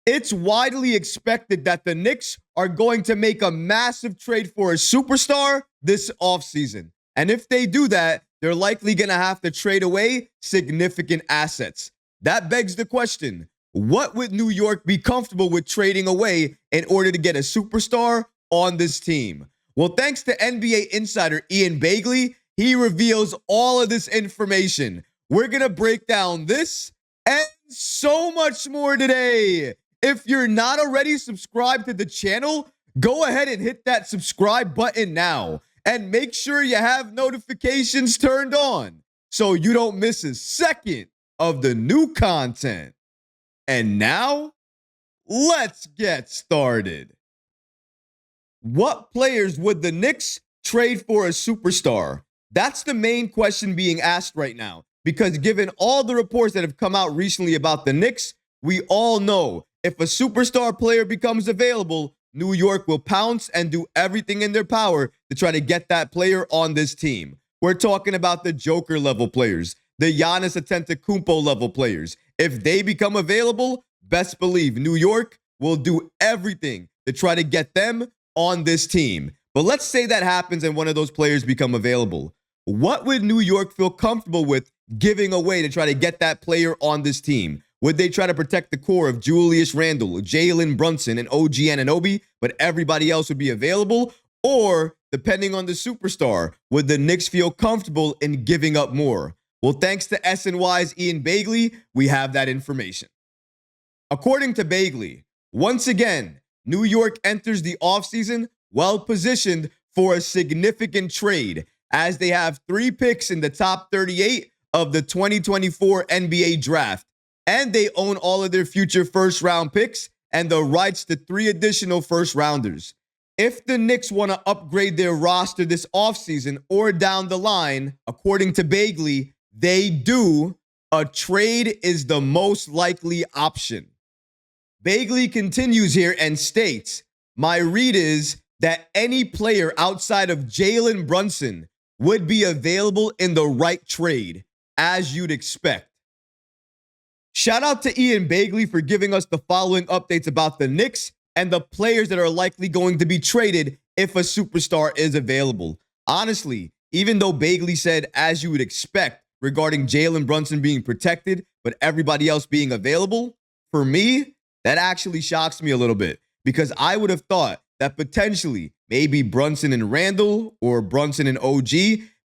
It's widely expected that the Knicks are going to make a massive trade for a superstar this offseason. And if they do that, they're likely going to have to trade away significant assets. That begs the question, what would New York be comfortable with trading away in order to get a superstar on this team? Well, thanks to NBA insider Ian Begley, he reveals all of this information. We're going to break down this and so much more today. If you're not already subscribed to the channel, go ahead and hit that subscribe button now. And make sure you have notifications turned on so you don't miss a second of the new content. And now, let's get started. What players would the Knicks trade for a superstar? That's the main question being asked right now. Because given all the reports that have come out recently about the Knicks, we all know if a superstar player becomes available, New York will pounce and do everything in their power to try to get that player on this team. We're talking about the Joker level players, the Giannis Antetokounmpo level players. If they become available, best believe New York will do everything to try to get them on this team. But let's say that happens and one of those players become available. What would New York feel comfortable with giving away to try to get that player on this team? Would they try to protect the core of Julius Randle, Jalen, Brunson, and OG Anunoby, but everybody else would be available? Or, depending on the superstar, would the Knicks feel comfortable in giving up more? Well, thanks to SNY's Ian Begley, we have that information. According to Begley, once again, New York enters the offseason well-positioned for a significant trade, as they have 3 picks in the top 38 of the 2024 NBA draft. And they own all of their future first-round picks and the rights to 3 additional first-rounders. If the Knicks want to upgrade their roster this offseason or down the line, according to Begley, they do. A trade is the most likely option. Begley continues here and states, my read is that any player outside of Jalen Brunson would be available in the right trade, as you'd expect. Shout out to Ian Begley for giving us the following updates about the Knicks and the players that are likely going to be traded if a superstar is available. Honestly, even though Begley said, as you would expect, regarding Jalen Brunson being protected, but everybody else being available, for me, that actually shocks me a little bit because I would have thought that potentially maybe Brunson and Randle or Brunson and OG,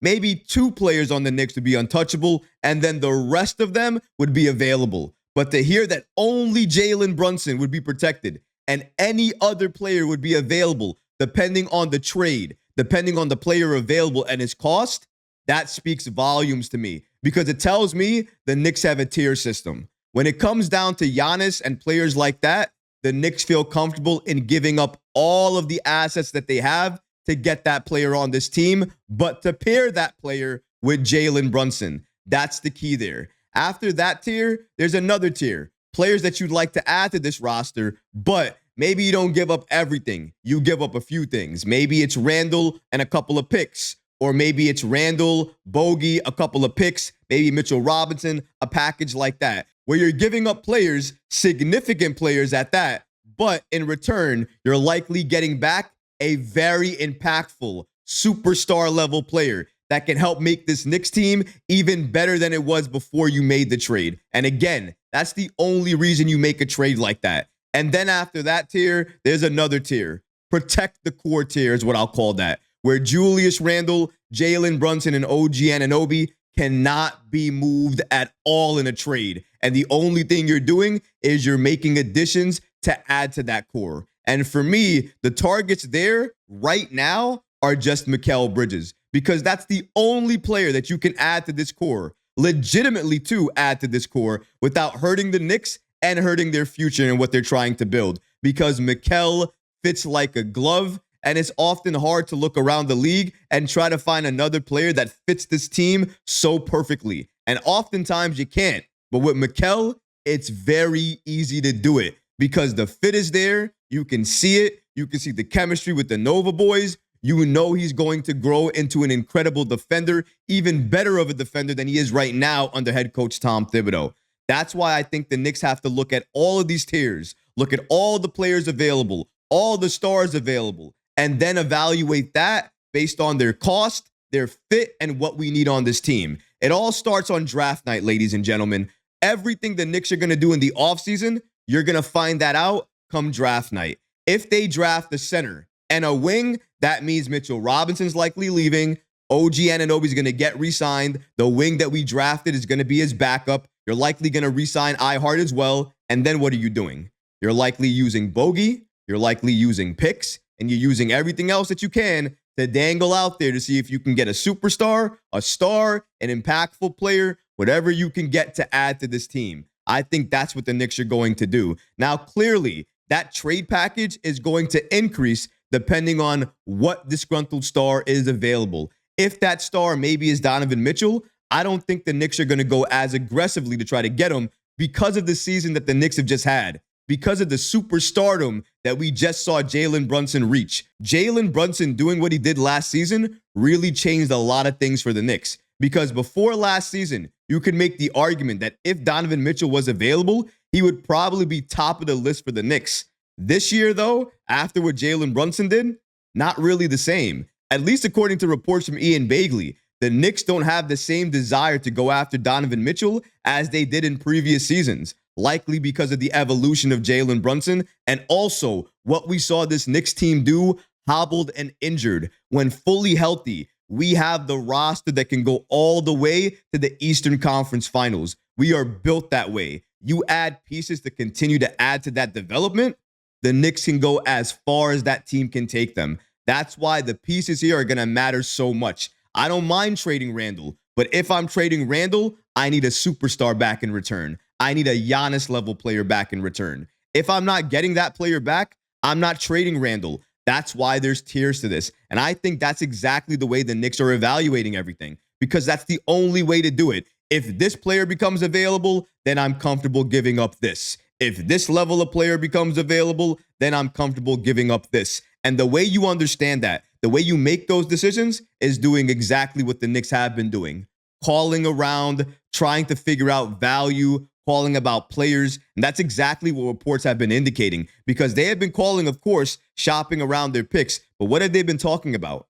maybe 2 players on the Knicks would be untouchable, and then the rest of them would be available. But to hear that only Jalen Brunson would be protected and any other player would be available, depending on the trade, depending on the player available and his cost, that speaks volumes to me because it tells me the Knicks have a tier system. When it comes down to Giannis and players like that, the Knicks feel comfortable in giving up all of the assets that they have to get that player on this team, but to pair that player with Jalen Brunson. That's the key there. After that tier, there's another tier. Players that you'd like to add to this roster, but maybe you don't give up everything. You give up a few things. Maybe it's Randle and a couple of picks. Or maybe it's Randle, Bogey, a couple of picks, maybe Mitchell Robinson, a package like that, where you're giving up players, significant players at that, but in return, you're likely getting back a very impactful superstar level player that can help make this Knicks team even better than it was before you made the trade. And again, that's the only reason you make a trade like that. And then after that tier, there's another tier. Protect the core tier is what I'll call that, where Julius Randle, Jalen Brunson, and OG Anunoby cannot be moved at all in a trade. And the only thing you're doing is you're making additions to add to that core. And for me, the targets there right now are just Mikal Bridges, because that's the only player that you can add to this core, legitimately to add to this core without hurting the Knicks and hurting their future and what they're trying to build, because Mikal fits like a glove. And it's often hard to look around the league and try to find another player that fits this team so perfectly. And oftentimes you can't. But with Mikal, it's very easy to do it because the fit is there. You can see it. You can see the chemistry with the Nova boys. You know he's going to grow into an incredible defender, even better of a defender than he is right now under head coach Tom Thibodeau. That's why I think the Knicks have to look at all of these tiers, Look at all the players available, all the stars available, and then evaluate that based on their cost, their fit, and what we need on this team. It all starts on draft night, ladies and gentlemen. Everything the Knicks are going to do in the offseason, you're going to find that out come draft night. If they draft a center and a wing, that means Mitchell Robinson's likely leaving. OG Anunoby's going to get re-signed. The wing that we drafted is going to be his backup. You're likely going to re-sign iHeart as well. And then what are you doing? You're likely using Bogey. You're likely using picks. And you're using everything else that you can to dangle out there to see if you can get a superstar, a star, an impactful player, whatever you can get to add to this team. I think that's what the Knicks are going to do. Now, clearly, that trade package is going to increase depending on what disgruntled star is available. If that star maybe is Donovan Mitchell, I don't think the Knicks are going to go as aggressively to try to get him because of the season that the Knicks have just had, because of the superstardom that we just saw Jalen Brunson reach. Jalen Brunson doing what he did last season really changed a lot of things for the Knicks, because before last season, you could make the argument that if Donovan Mitchell was available, he would probably be top of the list for the Knicks. This year, though, after what Jalen Brunson did, not really the same. At least according to reports from Ian Begley, the Knicks don't have the same desire to go after Donovan Mitchell as they did in previous seasons, likely because of the evolution of Jalen Brunson and also what we saw this Knicks team do hobbled and injured. When fully healthy, we have the roster that can go all the way to the Eastern Conference Finals. We are built that way. You add pieces to continue to add to that development, the Knicks can go as far as that team can take them. That's why the pieces here are going to matter so much. I don't mind trading Randall, but if I'm trading Randall, I need a superstar back in return. I need a Giannis level player back in return. If I'm not getting that player back, I'm not trading Randall. That's why there's tiers to this. And I think that's exactly the way the Knicks are evaluating everything, because that's the only way to do it. If this player becomes available, then I'm comfortable giving up this. If this level of player becomes available, then I'm comfortable giving up this. And the way you understand that, the way you make those decisions is doing exactly what the Knicks have been doing. Calling around, trying to figure out value, calling about players. And that's exactly what reports have been indicating, because they have been calling, of course, shopping around their picks. But what have they been talking about?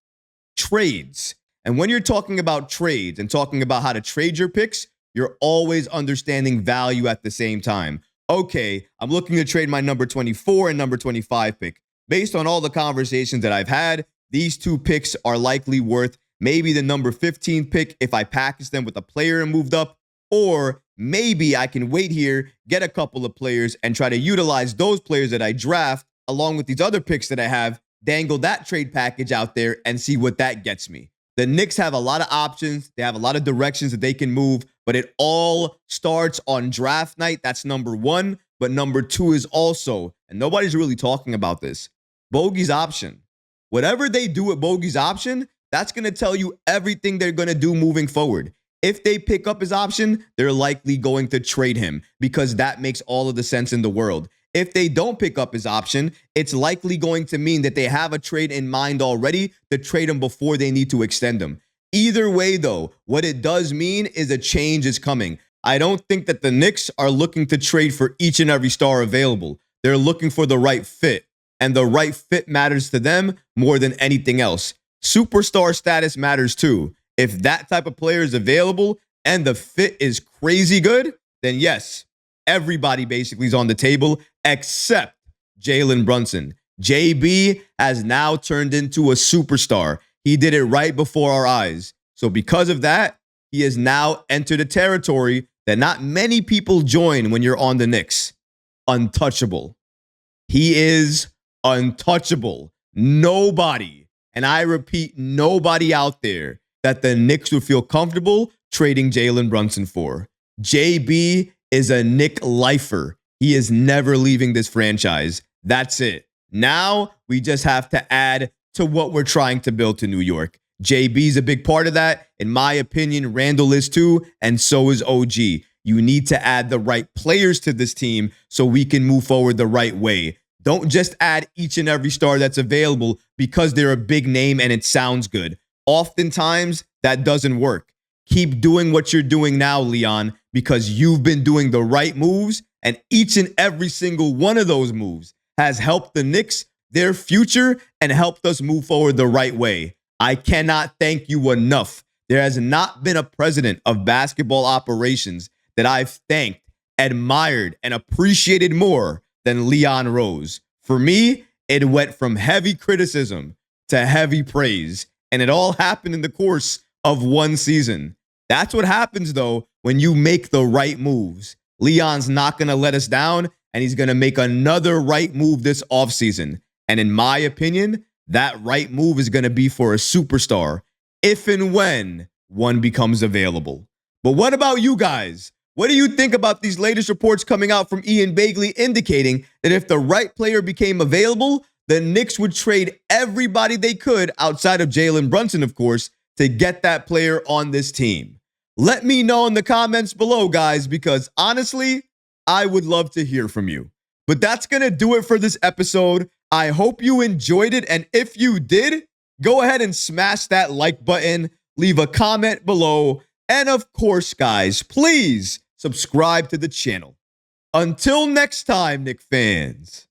Trades. And when you're talking about trades and talking about how to trade your picks, you're always understanding value at the same time. Okay, I'm looking to trade my number 24 and number 25 pick. Based on all the conversations that I've had, these two picks are likely worth maybe the number 15 pick if I package them with a player and moved up, or maybe I can wait here, get a couple of players, and try to utilize those players that I draft along with these other picks that I have, dangle that trade package out there and see what that gets me. The Knicks have a lot of options. They have a lot of directions that they can move, but it all starts on draft night. That's number one. But number two is also, and nobody's really talking about this, Bogey's option. Whatever they do with Bogey's option, that's going to tell you everything they're going to do moving forward. If they pick up his option, they're likely going to trade him, because that makes all of the sense in the world. If they don't pick up his option, it's likely going to mean that they have a trade in mind already to trade him before they need to extend him. Either way, though, what it does mean is a change is coming. I don't think that the Knicks are looking to trade for each and every star available. They're looking for the right fit, and the right fit matters to them more than anything else. Superstar status matters too. If that type of player is available and the fit is crazy good, then yes, everybody basically is on the table except Jalen Brunson. JB has now turned into a superstar. He did it right before our eyes. So because of that, he has now entered a territory that not many people join when you're on the Knicks. Untouchable. He is untouchable. Nobody, and I repeat, nobody out there that the Knicks would feel comfortable trading Jalen Brunson for. JB is a Knick lifer. He is never leaving this franchise. That's it. Now we just have to add to what we're trying to build to New York. JB's a big part of that. In my opinion, Randall is too, and so is OG. You need to add the right players to this team so we can move forward the right way. Don't just add each and every star that's available because they're a big name and it sounds good. Oftentimes, that doesn't work. Keep doing what you're doing now, Leon, because you've been doing the right moves And each and every single one of those moves has helped the Knicks, their future, and helped us move forward the right way. I cannot thank you enough. There has not been a president of basketball operations that I've thanked, admired, and appreciated more than Leon Rose. For me, it went from heavy criticism to heavy praise, and it all happened in the course of one season. That's what happens, though, when you make the right moves. Leon's not going to let us down, and he's going to make another right move this offseason. And in my opinion, that right move is going to be for a superstar if and when one becomes available. But what about you guys? What do you think about these latest reports coming out from Ian Begley indicating that if the right player became available, the Knicks would trade everybody they could outside of Jalen Brunson, of course, to get that player on this team? Let me know in the comments below, guys, because honestly, I would love to hear from you. But that's going to do it for this episode. I hope you enjoyed it. And if you did, go ahead and smash that like button, leave a comment below. And of course, guys, please subscribe to the channel. Until next time, Knick fans.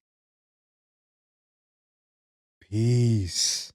Peace.